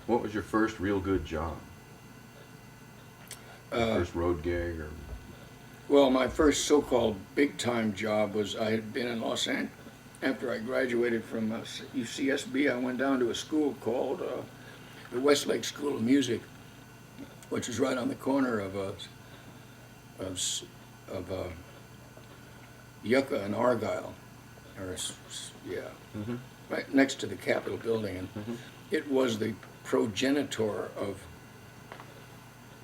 What was your first real good job? Your first road gig, or Well, my first so-called big-time job was I had been in Los Angeles. After I graduated from UCSB, I went down to a school called the Westlake School of Music, which is right on the corner of Yucca and Argyle, yeah, mm-hmm. right next to the Capitol building, and Mm-hmm. it was the progenitor of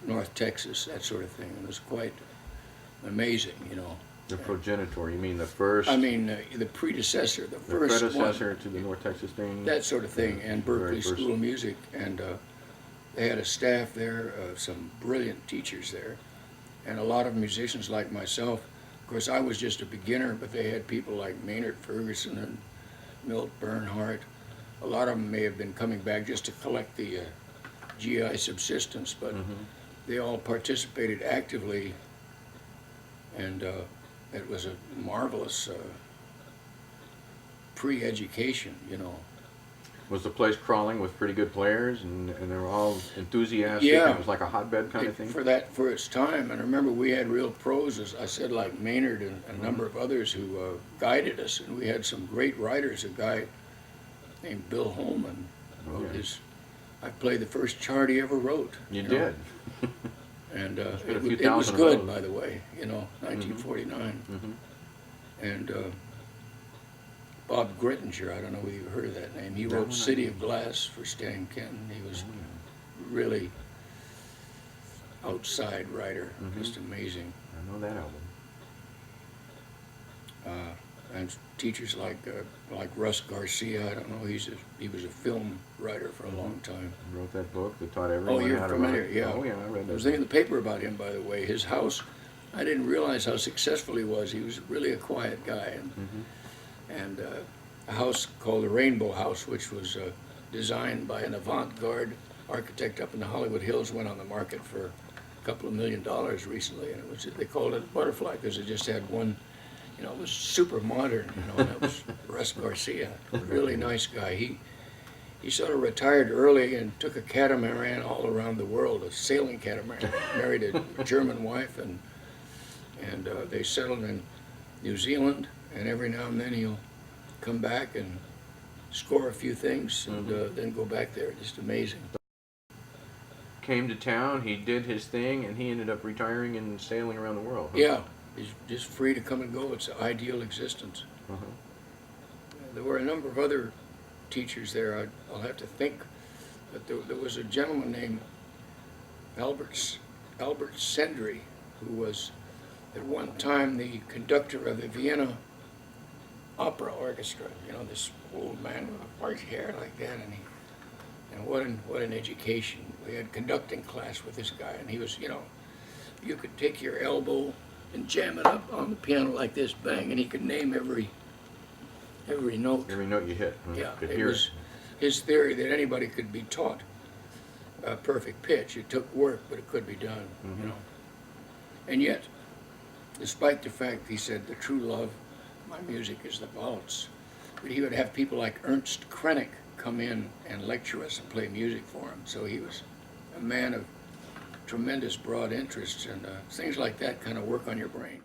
North Texas, that sort of thing. It was quite amazing, you know. The progenitor, you mean the first? I mean, the predecessor, the first predecessor one, to the North Texas thing? that sort of thing, Yeah, and the very Berkeley first. School of Music, and they had a staff there, some brilliant teachers there, and a lot of musicians like myself. Of course, I was just a beginner, but they had people like Maynard Ferguson and Milt Bernhardt. A lot of them may have been coming back just to collect the GI subsistence, but Mm-hmm. they all participated actively, and it was a marvelous pre-education, you know. Was the place crawling with pretty good players, and they were all enthusiastic? Yeah. And it was like a hotbed kind of thing? For its time, and I remember we had real pros, as I said, like Maynard and a number of others who guided us, and we had some great writers. A guy named Bill Holman wrote yeah. I played the first chart he ever wrote. You know. did. And been a few it was thousand of good, those. by the way, you know, 1949. Mm-hmm. And Bob Grittinger, I don't know whether you've heard of that name. He That wrote one I City did. of Glass for Stan Kenton. He was Oh, really outside writer, Mhm. just amazing. I know that album. And teachers like Russ Garcia, I don't know, he was a film writer for a long time. He wrote that book that taught Oh, everyone you're how to familiar, write. yeah. Oh, yeah, I read I that. was thinking in the paper about him, by the way. His house, I didn't realize how successful he was. He was really a quiet guy. And a house called the Rainbow House, which was designed by an avant-garde architect up in the Hollywood Hills, went on the market for a couple of $1 million recently. And they called it Butterfly because it just had one, you know, it was super modern, you know, and that was Russ Garcia, a really nice guy. He sort of retired early and took a catamaran all around the world, a sailing catamaran, married a German wife, and they settled in New Zealand, and every now and then he'll come back and score a few things and then go back there. Just amazing. Came to town, he did his thing, and he ended up retiring and sailing around the world. Huh? Yeah, he's just free to come and go. It's an ideal existence. Uh-huh. There were a number of other teachers there. I'll have to think, but there was a gentleman named Albert Sendry, who was at one time the conductor of the Vienna Opera Orchestra. You know, this old man with white hair like that, and what an education. We had conducting class with this guy, and he was, you know, you could take your elbow and jam it up on the piano like this, bang, and he could name every note. Every note you hit. Yeah, Could it hear was his theory that anybody could be taught a perfect pitch. It took work, but it could be done, you know. And yet, despite the fact he said the true love of my music is the waltz, but he would have people like Ernst Krenek come in and lecture us and play music for him. So he was a man of tremendous broad interests, and things like that kind of work on your brain.